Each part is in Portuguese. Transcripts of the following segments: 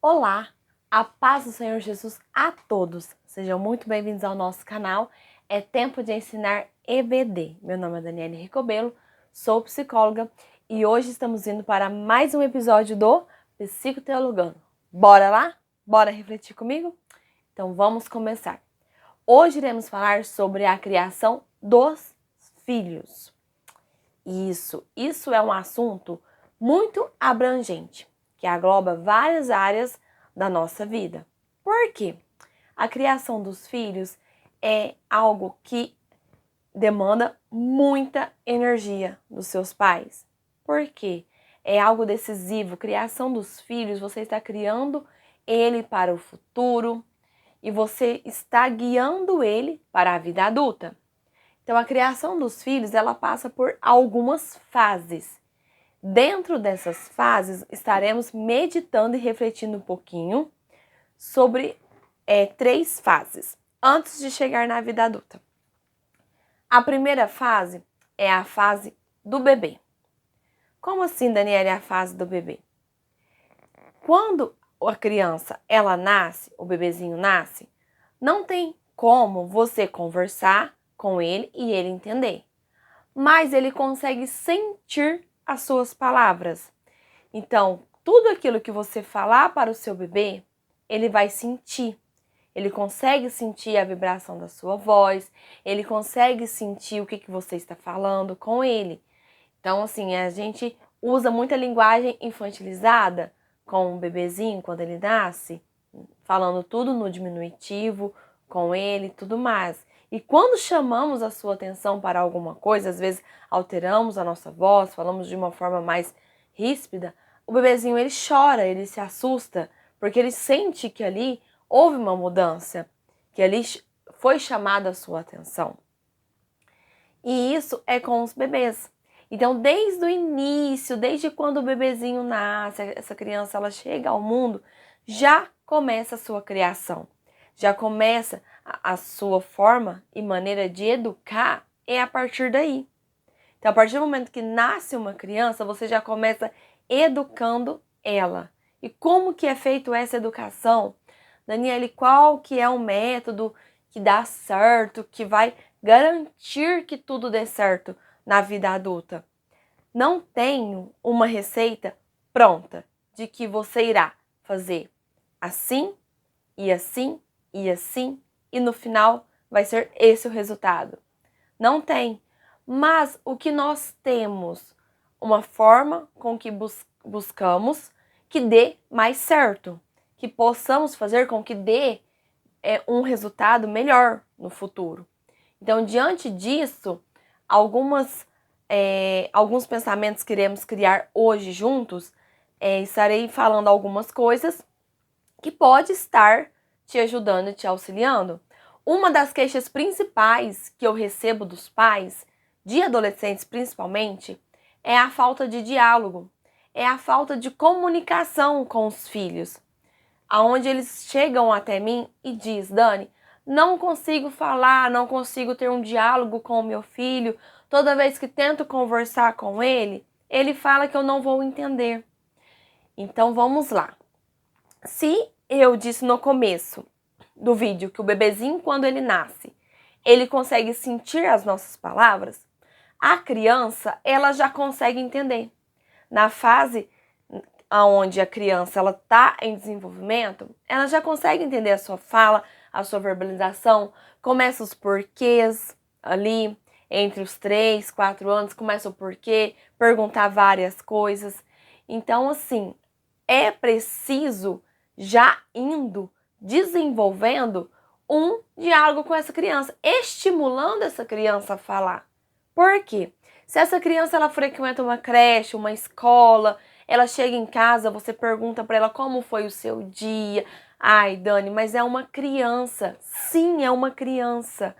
Olá, a paz do Senhor Jesus a todos. Sejam muito bem-vindos ao nosso canal. É tempo de ensinar EBD. Meu nome é Daniele Ricobelo, sou psicóloga e hoje estamos indo para mais um episódio do Psicoteologando. Bora lá? Bora refletir comigo? Então vamos começar. Hoje iremos falar sobre a criação dos filhos. Isso é um assunto muito abrangente, que engloba várias áreas da nossa vida. Por quê? A criação dos filhos é algo que demanda muita energia dos seus pais. Por quê? É algo decisivo. Criação dos filhos, você está criando ele para o futuro e você está guiando ele para a vida adulta. Então, a criação dos filhos, ela passa por algumas fases. Dentro dessas fases, estaremos meditando e refletindo um pouquinho sobre 3 fases, antes de chegar na vida adulta. A primeira fase é a fase do bebê. Como assim, Daniela, é a fase do bebê? Quando a criança, ela nasce, o bebezinho nasce, não tem como você conversar com ele e ele entender. Mas ele consegue sentir as suas palavras. Então, tudo aquilo que você falar para o seu bebê, ele vai sentir. Ele consegue sentir a vibração da sua voz, ele consegue sentir o que você está falando com ele. Então, assim, a gente usa muita linguagem infantilizada com o bebezinho quando ele nasce, falando tudo no diminutivo com ele e tudo mais. E quando chamamos a sua atenção para alguma coisa, às vezes alteramos a nossa voz, falamos de uma forma mais ríspida, o bebezinho ele chora, ele se assusta, porque ele sente que ali houve uma mudança, que ali foi chamada a sua atenção. E isso é com os bebês. Então, desde o início, desde quando o bebezinho nasce, essa criança ela chega ao mundo, já começa a sua criação. Já começa a sua forma e maneira de educar é a partir daí. Então, a partir do momento que nasce uma criança, você já começa educando ela. E como que é feito essa educação? Daniele, qual que é o método que dá certo, que vai garantir que tudo dê certo na vida adulta? Não tenho uma receita pronta de que você irá fazer assim e assim e assim e no final vai ser esse o resultado. Não tem. Mas o que nós temos? Uma forma com que buscamos que dê mais certo, que possamos fazer com que dê um resultado melhor no futuro. Então, diante disso, alguns pensamentos que iremos criar hoje juntos, estarei falando algumas coisas que pode estar te ajudando e te auxiliando. Uma das queixas principais que eu recebo dos pais, de adolescentes principalmente, é a falta de diálogo, é a falta de comunicação com os filhos. Aonde eles chegam até mim e diz, Dani, não consigo falar, não consigo ter um diálogo com o meu filho. Toda vez que tento conversar com ele, ele fala que eu não vou entender. Então vamos lá. Se eu disse no começo do vídeo que o bebezinho, quando ele nasce, ele consegue sentir as nossas palavras, a criança, ela já consegue entender. Na fase onde a criança ela está em desenvolvimento, ela já consegue entender a sua fala, a sua verbalização, começa os porquês ali, entre os 3, 4 anos, começa o porquê, perguntar várias coisas. Então, assim, é preciso já indo desenvolvendo um diálogo com essa criança, estimulando essa criança a falar. Por quê? Se essa criança ela frequenta uma creche, uma escola, ela chega em casa, você pergunta para ela como foi o seu dia. Ai, Dani, mas é uma criança. Sim, é uma criança.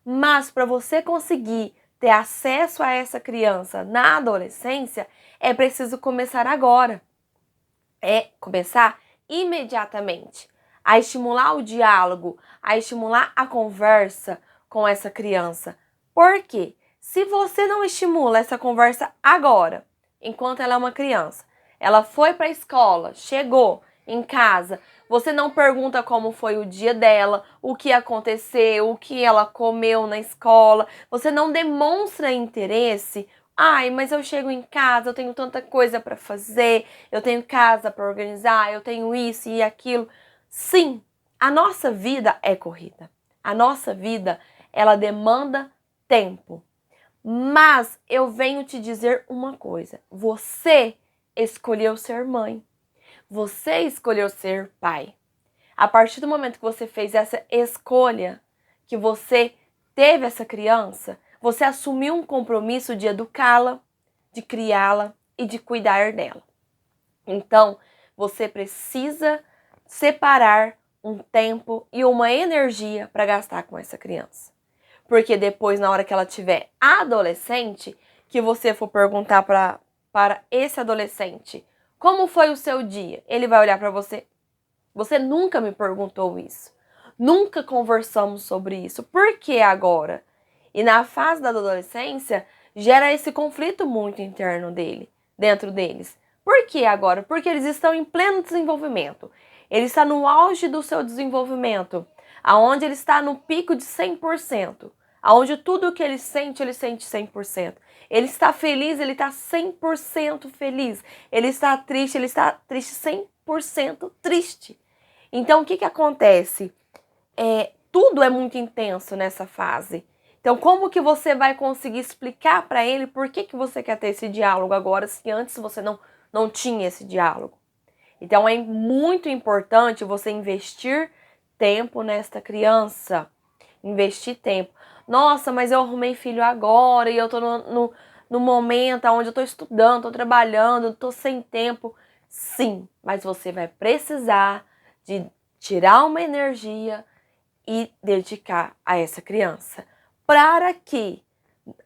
Mas para você conseguir ter acesso a essa criança na adolescência, é preciso começar agora. É começar imediatamente a estimular o diálogo, a estimular a conversa com essa criança. Por quê? Se você não estimula essa conversa agora, enquanto ela é uma criança, ela foi para a escola, chegou, em casa, você não pergunta como foi o dia dela, o que aconteceu, o que ela comeu na escola, você não demonstra interesse. Ai, mas eu chego em casa, eu tenho tanta coisa para fazer, eu tenho casa para organizar, eu tenho isso e aquilo. Sim, a nossa vida é corrida. A nossa vida, ela demanda tempo. Mas eu venho te dizer uma coisa: você escolheu ser mãe. Você escolheu ser pai. A partir do momento que você fez essa escolha, que você teve essa criança, você assumiu um compromisso de educá-la, de criá-la e de cuidar dela. Então, você precisa separar um tempo e uma energia para gastar com essa criança. Porque depois, na hora que ela tiver adolescente, que você for perguntar para esse adolescente como foi o seu dia, ele vai olhar para você. Você nunca me perguntou isso. Nunca conversamos sobre isso. Por que agora? E na fase da adolescência, gera esse conflito muito interno dentro deles. Por que agora? Porque eles estão em pleno desenvolvimento. Ele está no auge do seu desenvolvimento, aonde ele está no pico de 100%, aonde tudo o que ele sente 100%. Ele está feliz, ele está 100% feliz. Ele está triste 100% triste. Então, o que acontece? Tudo é muito intenso nessa fase. Então, como que você vai conseguir explicar para ele por que você quer ter esse diálogo agora, se antes você não tinha esse diálogo? Então, é muito importante você investir tempo nesta criança. Investir tempo. Nossa, mas eu arrumei filho agora e eu tô no momento onde eu tô estudando, tô trabalhando, tô sem tempo. Sim, mas você vai precisar de tirar uma energia e dedicar a essa criança. Para que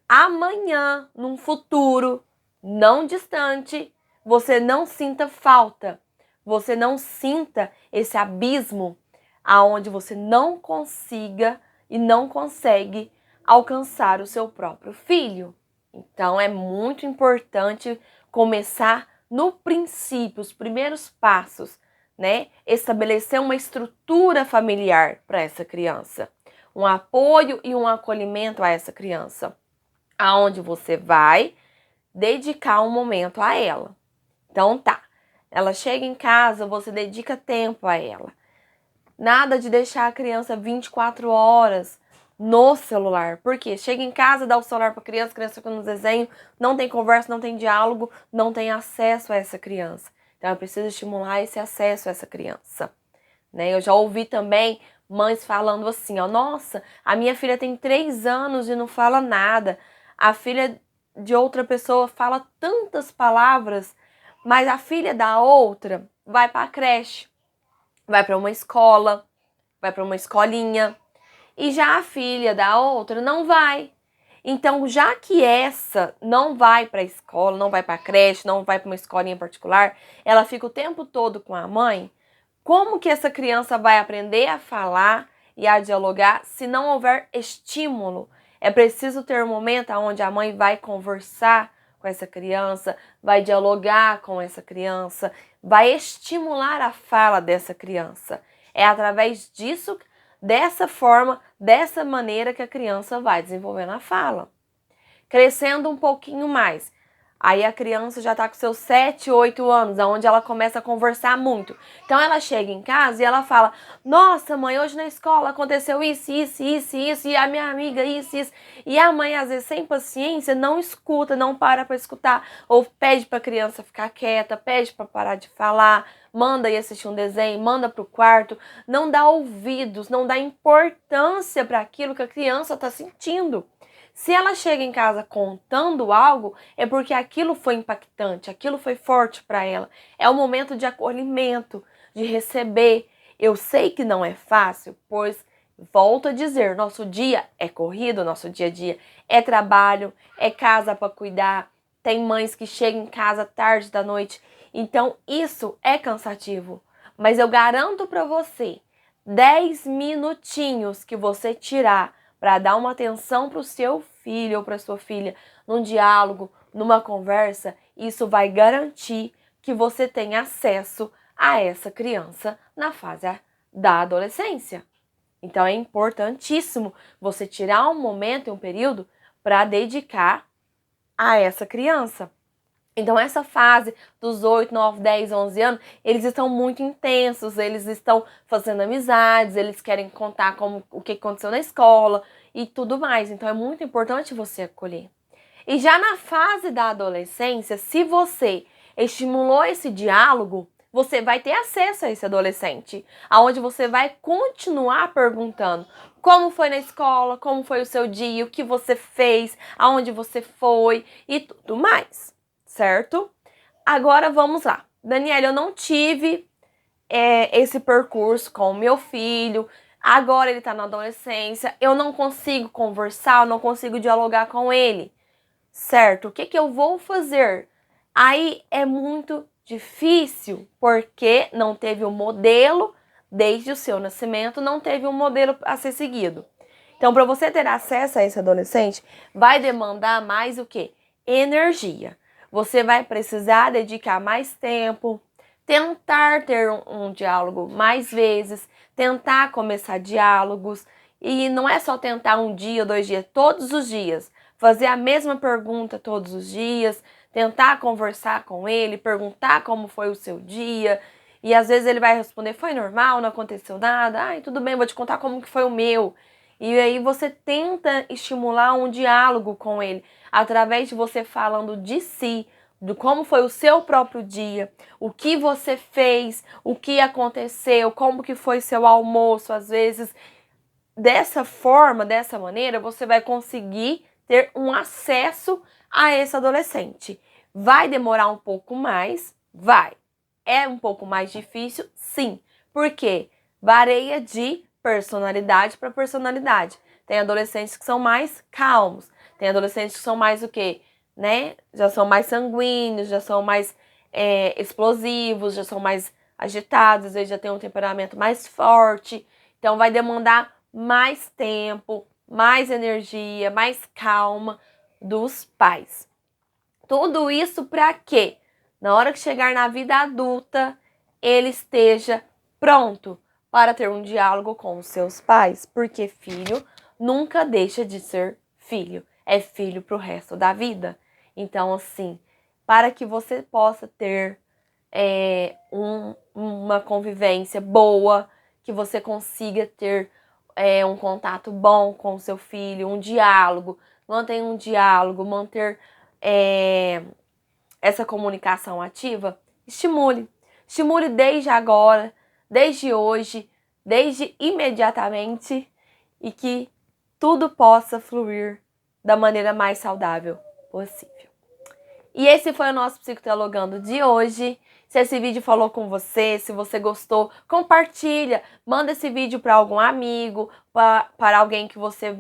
amanhã, num futuro não distante, você não sinta falta, você não sinta esse abismo aonde você não consiga e não consegue alcançar o seu próprio filho. Então é muito importante começar no princípio, os primeiros passos, né? Estabelecer uma estrutura familiar para essa criança, um apoio e um acolhimento a essa criança, aonde você vai dedicar um momento a ela. Então tá, ela chega em casa, você dedica tempo a ela. Nada de deixar a criança 24 horas no celular. Por quê? Chega em casa, dá o celular para a criança fica no desenho, não tem conversa, não tem diálogo, não tem acesso a essa criança. Então, eu preciso estimular esse acesso a essa criança. Né? Eu já ouvi também mães falando assim, ó, nossa, a minha filha tem 3 anos e não fala nada. A filha de outra pessoa fala tantas palavras, mas a filha da outra vai para a creche, vai para uma escola, vai para uma escolinha, e já a filha da outra não vai. Então, já que essa não vai para a escola, não vai para a creche, não vai para uma escolinha particular, ela fica o tempo todo com a mãe, como que essa criança vai aprender a falar e a dialogar se não houver estímulo? É preciso ter um momento onde a mãe vai conversar com essa criança, vai dialogar com essa criança, vai estimular a fala dessa criança. É através disso, dessa forma, dessa maneira que a criança vai desenvolvendo a fala. Crescendo um pouquinho mais, aí a criança já está com seus 7, 8 anos, onde ela começa a conversar muito. Então ela chega em casa e ela fala, nossa mãe, hoje na escola aconteceu isso, e a minha amiga isso. E a mãe, às vezes, sem paciência, não escuta, não para escutar, ou pede para a criança ficar quieta, pede para parar de falar, manda ir assistir um desenho, manda para o quarto, não dá ouvidos, não dá importância para aquilo que a criança está sentindo. Se ela chega em casa contando algo, é porque aquilo foi impactante, aquilo foi forte para ela. É o momento de acolhimento, de receber. Eu sei que não é fácil, pois, volto a dizer, nosso dia é corrido, nosso dia a dia é trabalho, é casa para cuidar, tem mães que chegam em casa tarde da noite, então isso é cansativo. Mas eu garanto para você, 10 minutinhos que você tirar para dar uma atenção para o seu filho ou para sua filha, num diálogo, numa conversa, isso vai garantir que você tenha acesso a essa criança na fase da adolescência. Então é importantíssimo você tirar um momento e um período para dedicar a essa criança. Então essa fase dos 8, 9, 10, 11 anos, eles estão muito intensos, eles estão fazendo amizades, eles querem contar o que aconteceu na escola e tudo mais. Então é muito importante você acolher. E já na fase da adolescência, se você estimulou esse diálogo, você vai ter acesso a esse adolescente, aonde você vai continuar perguntando como foi na escola, como foi o seu dia, o que você fez, aonde você foi e tudo mais, certo? Agora vamos lá. Daniela, eu não tive esse percurso com o meu filho, agora ele tá na adolescência, eu não consigo conversar, eu não consigo dialogar com ele, certo? O que eu vou fazer? Aí é muito difícil, porque não teve um modelo, desde o seu nascimento, não teve um modelo a ser seguido. Então, para você ter acesso a esse adolescente, vai demandar mais o quê? Energia. Você vai precisar dedicar mais tempo, tentar ter um diálogo mais vezes, tentar começar diálogos. E não é só tentar um dia, 2 dias, todos os dias. Fazer a mesma pergunta todos os dias, tentar conversar com ele, perguntar como foi o seu dia. E às vezes ele vai responder, foi normal, não aconteceu nada. Ai, tudo bem, vou te contar como que foi o meu. E aí você tenta estimular um diálogo com ele, através de você falando de si, do como foi o seu próprio dia, o que você fez, o que aconteceu, como que foi seu almoço, às vezes. Dessa forma, dessa maneira, você vai conseguir ter um acesso a esse adolescente. Vai demorar um pouco mais? Vai. É um pouco mais difícil? Sim. Por quê? Varia de personalidade para personalidade. Tem adolescentes que são mais calmos. Tem adolescentes que são mais o quê? Né? Já são mais sanguíneos, já são mais explosivos, já são mais agitados, às vezes já tem um temperamento mais forte. Então vai demandar mais tempo, mais energia, mais calma dos pais. Tudo isso para quê? Na hora que chegar na vida adulta, ele esteja pronto para ter um diálogo com os seus pais, porque filho nunca deixa de ser filho, é filho para o resto da vida. Então, assim, para que você possa ter uma convivência boa, que você consiga ter um contato bom com o seu filho, um diálogo, manter um diálogo, manter essa comunicação ativa, estimule. Estimule desde agora, desde hoje, desde imediatamente, e que tudo possa fluir da maneira mais saudável possível. E esse foi o nosso Psicoteologando de hoje. Se esse vídeo falou com você, se você gostou, compartilha, manda esse vídeo para algum amigo, para alguém que você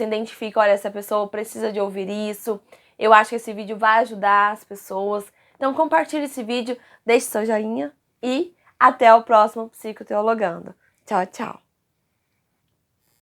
identifica, olha, essa pessoa precisa de ouvir isso. Eu acho que esse vídeo vai ajudar as pessoas. Então compartilhe esse vídeo, deixe seu joinha e até o próximo Psicoteologando. Tchau, tchau!